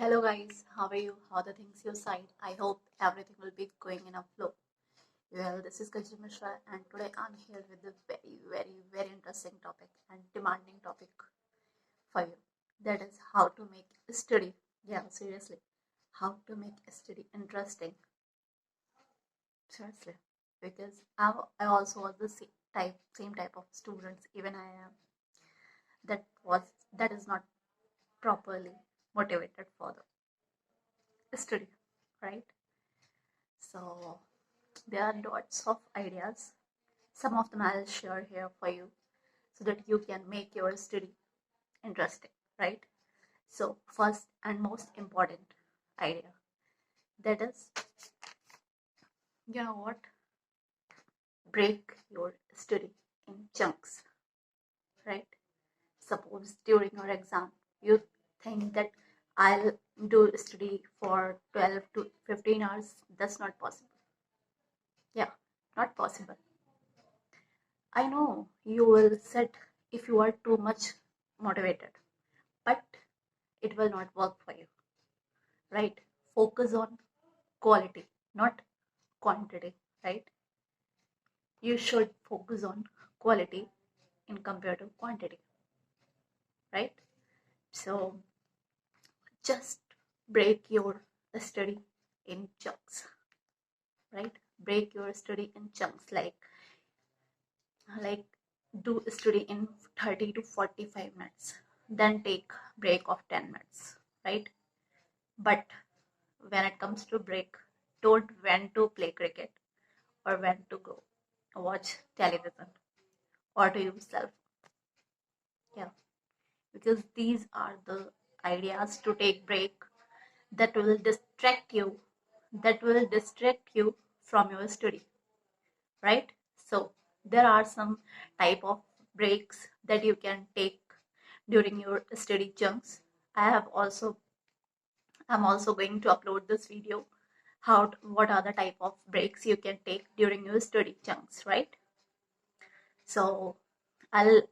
Hello guys, how are you? How are the things your side? I hope everything will be going in a flow. Well, this is Kajal Mishra and today I'm here with a very interesting topic and demanding topic for you. That is how to make a study. Yeah, seriously. How to make a study interesting. Seriously. Because I also was the same type of students even I am that was that is not properly motivated for the study, right? So there are lots of ideas. Some of them I'll share here for you so that you can make your study interesting, right? So, first and most important idea, that is, you know what? Break your study in chunks, right? Suppose during your exam, you think that I'll do study for 12 to 15 hours. That's not possible. Yeah, not possible. I know you will sit if you are too much motivated, but it will not work for you, right? Focus on quality, not quantity, right? You should focus on quality in compared to quantity, right? So just break your study in chunks, right? Break your study in chunks, like do study in 30 to 45 minutes, then take break of 10 minutes, right? But when it comes to break, don't when to play cricket or when to go watch television or to use cell phone. Yeah, because these are the ideas to take break that will distract you, that will distract you from your study, right? So there are some type of breaks that you can take during your study chunks. I have also I'm also going to upload this video what are the type of breaks you can take during your study chunks, right? So I'll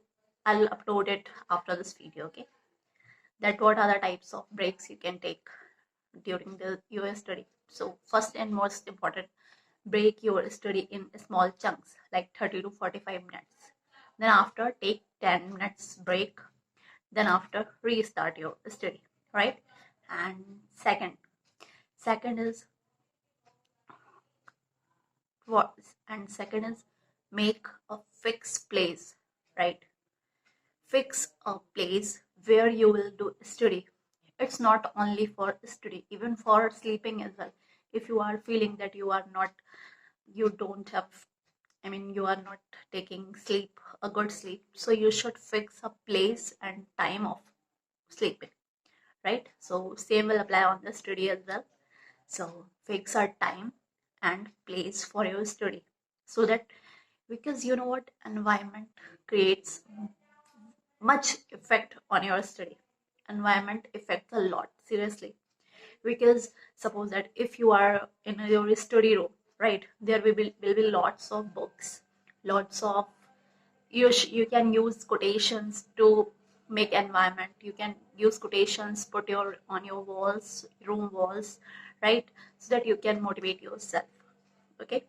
I'll upload it after this video, okay? That what are the types of breaks you can take during the your study. So first and most important, break your study in small chunks like 30 to 45 minutes. Then after take 10 minutes break. Then after restart your study, right? And second is what and second is make a fixed place, right? Fix a place where you will do study. It's not only for study, even for sleeping as well. If you are feeling that you don't have, I mean, you are not taking sleep, a good sleep, so you should fix a place and time of sleeping, right? So same will apply on the study as well. So fix a time and place for your study so that, because you know what, environment creates much effect on your study. Environment affects a lot, seriously. Because suppose that if you are in your study room, right, there will be lots of books, lots of you can use quotations to make environment. You can use quotations put your on your walls, room walls, right, so that you can motivate yourself, okay?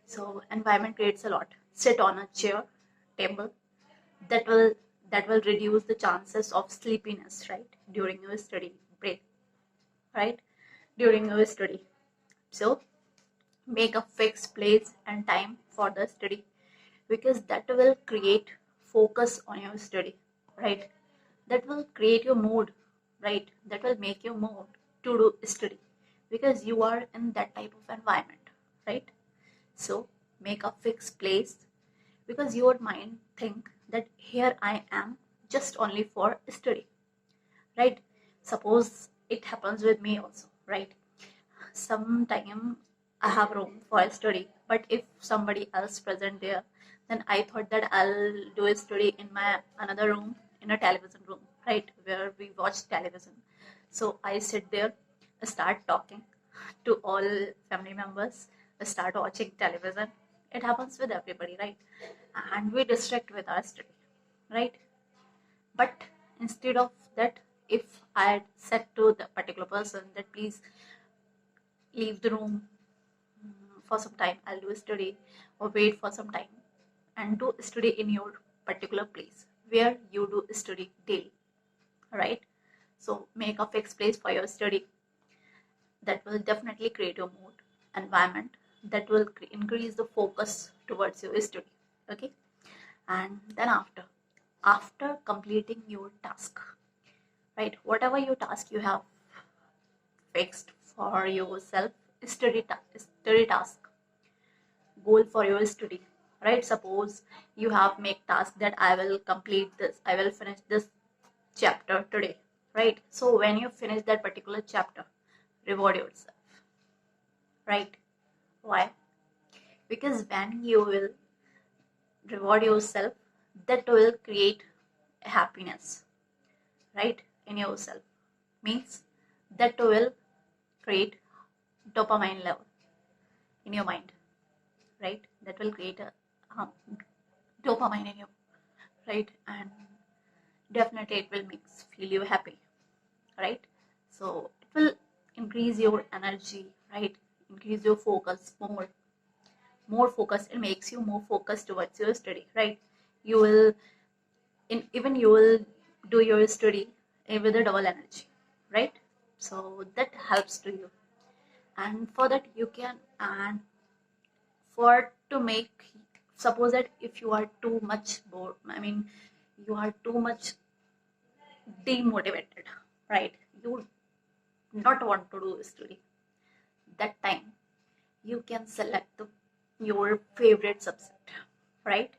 So environment creates a lot. Sit on a chair, table, that will that will reduce the chances of sleepiness, right, during your study break, right, during your study. So make a fixed place and time for the study, because that will create focus on your study, right? That will create your mood, right? That will make your mood to do study, because you are in that type of environment, right? So make a fixed place, because your mind think that here I am just only for study, right? Suppose it happens with me also, right? Sometime I have room for study, but if somebody else present there, then I thought that I'll do a study in my another room, in a television room, right, where we watch television. So I sit there, start talking to all family members, start watching television. It happens with everybody, right? And we distract with our study, right? But instead of that, if I had said to the particular person that please leave the room for some time, I'll do a study, or wait for some time and do study in your particular place where you do study daily, right? So make a fixed place for your study. That will definitely create a mood environment that will increase the focus towards your study. Okay, and then after completing your task, right, whatever your task you have fixed for yourself, study task, goal for your study, right? Suppose you have make task that I will complete this, I will finish this chapter today, right? So when you finish that particular chapter, reward yourself, right? Why? Because when you will reward yourself, that will create happiness, right, in yourself. Means that will create dopamine level in your mind, right? That will create a um, dopamine in you, right? And definitely it will make feel you happy, right? So it will increase your energy, right? Increase your focus more focus. It makes you more focused towards your study, right? You will even you will do your study with a double energy, right? So that helps to you. And for that you can, and for to make, suppose that if you are too much bored, I mean you are too much demotivated, right? You not want to do study, that time you can select your favorite subject, right?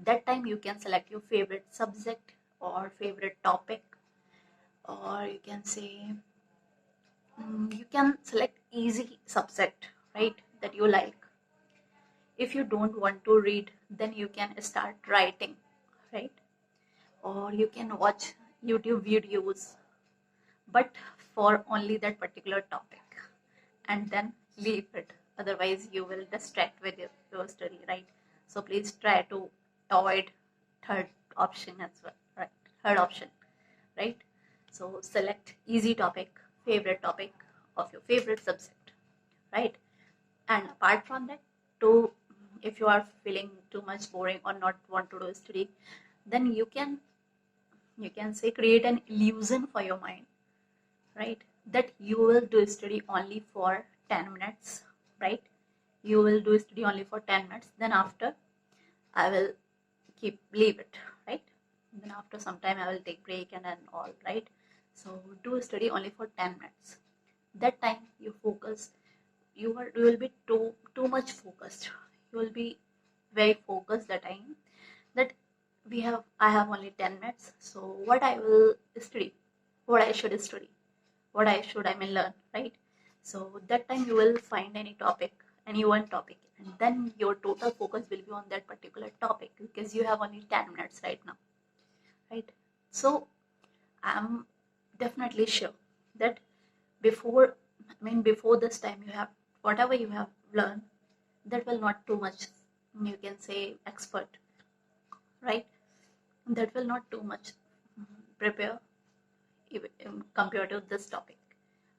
That time you can select your favorite subject or favorite topic, or you can say you can select easy subject, right, that you like. If you don't want to read, then you can start writing, right? Or you can watch YouTube videos, but for only that particular topic, and then leave it. Otherwise you will distract with your study, right? So please try to avoid third option as well, right? Third option, right? So select easy topic, favorite topic of your favorite subject, right? And apart from that, to if you are feeling too much boring or not want to do study, then you can say create an illusion for your mind, right? That you will do study only for 10 minutes, right? You will do study only for 10 minutes, then after I will leave it, right? Then after some time I will take break and then all, right? So do study only for 10 minutes. That time you focus, you will be too much focused. You will be very focused that time, that I have only 10 minutes, so what I will study, what I should study, what I should, I mean, learn, right? So that time you will find any topic, any one topic, and then your total focus will be on that particular topic because you have only 10 minutes right now, right? So I'm definitely sure that before this time, you have whatever you have learned, that will not too much, you can say, expert, right? That will not too much prepare compared to this topic.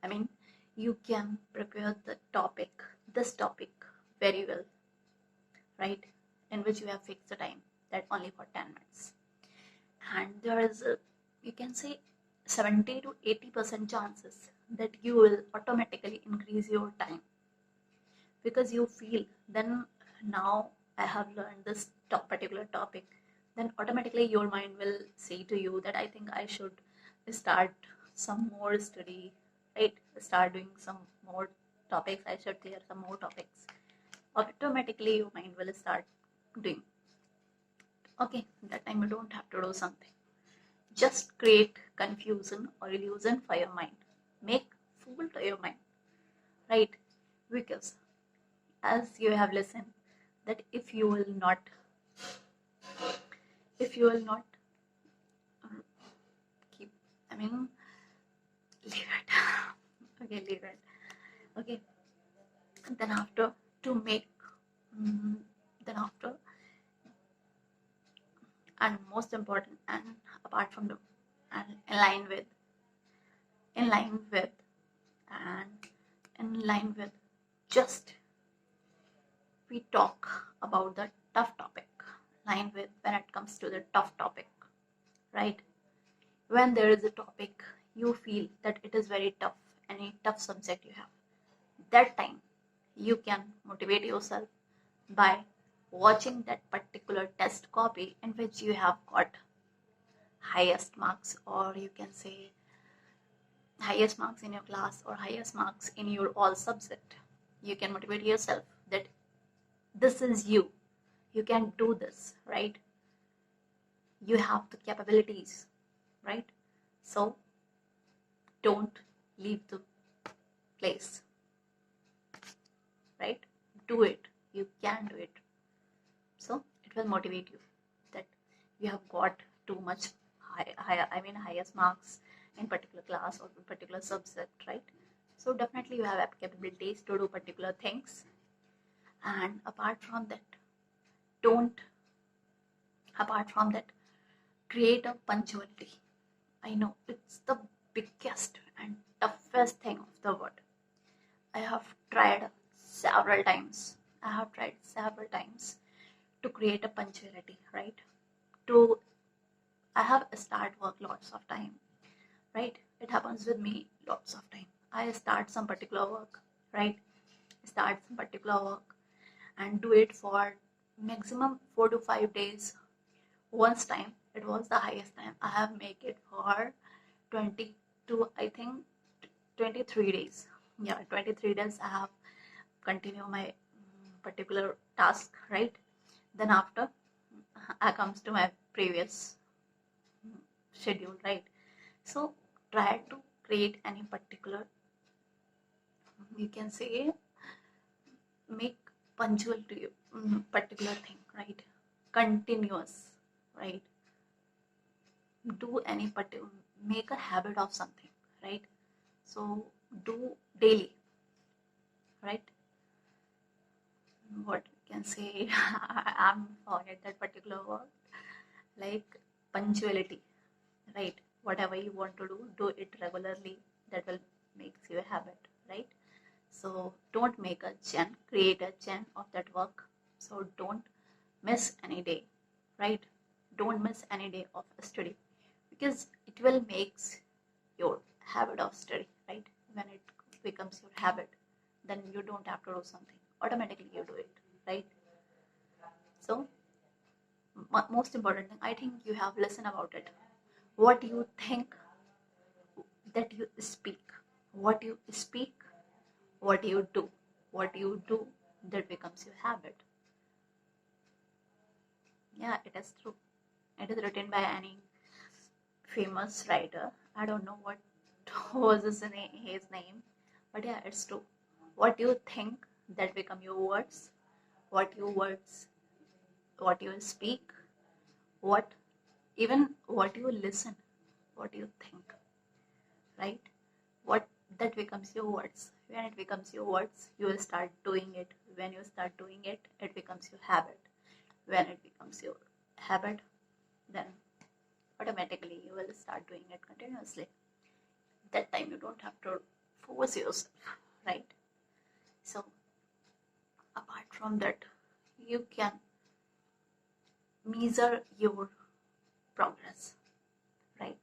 I mean, you can prepare the topic, this topic, very well, right? In which you have fixed the time, that only for 10 minutes. And there is a, you can say, 70 to 80% chances that you will automatically increase your time, because you feel then, now I have learned this particular topic, then automatically your mind will say to you that I think I should start some more study, right? Start doing some more topics, I should clear some more topics. Automatically your mind will start doing. Okay, that time you don't have to do something. Just create confusion or illusion for your mind. Make fool to your mind, right? Because as you have listened, that if you will not keep, I mean, leave it. Okay, leave it. Okay, and then after to make, mm, then after, and most important, and apart from the, and align with, in line with and in line with just we talk about the tough topic, line with when it comes to the tough topic, right? When there is a topic you feel that it is very tough, any tough subject you have, that time you can motivate yourself by watching that particular test copy in which you have got highest marks, or you can say highest marks in your class or highest marks in your all subject. You can motivate yourself that this is you can do this, right? You have the capabilities, right? So don't leave the place, right? Do it, you can do it. So it will motivate you that you have got too much highest marks in particular class or particular subject, right? So definitely you have capabilities to do particular things. And don't apart from that, create a punctuality. I know it's the biggest and toughest thing of the world. I have tried several times. To create a punctuality, right? To I have start work lots of time, right? It happens with me lots of time. I start some particular work, right? Start some particular work and do it for maximum 4 to 5 days. Once time, it was the highest time. I have make it for 22, I think 23 days. Yeah, 23 days I have continue my particular task, right? Then after I comes to my previous schedule, right? So try to create any particular, you can say, make punctual to you particular thing, right? Continuous, right? Do any particular, make a habit of something, right? So do daily, right? What we can say, I'm forget that particular word, like punctuality, right? Whatever you want to do it regularly. That will makes you a habit, right? So don't make a chain, create a chain of that work. So don't miss any day, right? Don't miss any day of study, because it will makes your habit of study, right? When it becomes your habit, then you don't have to do something, automatically you do it, right? So most important thing, I think you have listened about it. What you think, that you speak. What you speak, what you do. What you do, that becomes your habit. Yeah, it is true. It is written by any famous writer. I don't know what was his name, but yeah, it's true. What you think, that become your words. What your words, what you speak, what even what you listen, what you think, right? What that becomes your words. When it becomes your words, you will start doing it. When you start doing it, it becomes your habit. When it becomes your habit, then automatically you will start doing it continuously. That time you don't have to force yourself, right? So apart from that, you can measure your progress, right?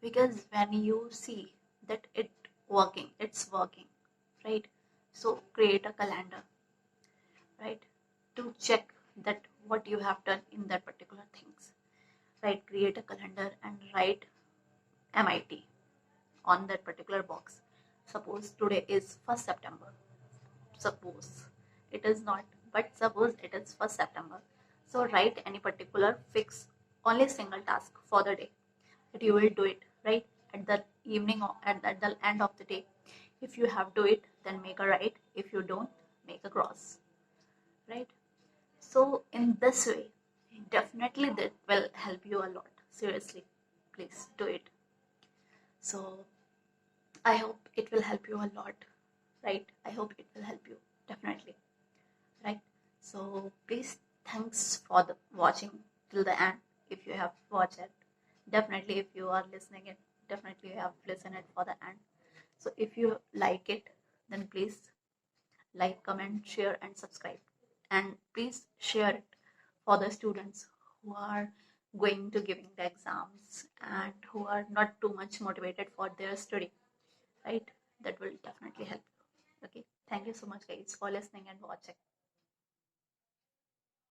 Because when you see that it's working, right? So create a calendar, right? To check that what you have done in that particular things, right? Create a calendar and write MIT on that particular box. Suppose today is 1st September. Suppose it is not, but suppose it is 1st September. So write any particular fix only single task for the day that you will do it, right? At the evening or at the end of the day. If you have to do it, then make a right. If you don't, make a cross, right? So in this way, definitely that will help you a lot. Seriously, please do it. So I hope it will help you a lot, right? I hope it will help you definitely, right? So please, thanks for the watching till the end. If you have watched it, definitely if you are listening it, definitely you have to listen it for the end. So if you like it, then please like, comment, share, and subscribe. And please share it for the students who are going to giving the exams and who are not too much motivated for their study, right? That will definitely help you. Okay. Thank you so much, guys, for listening and watching.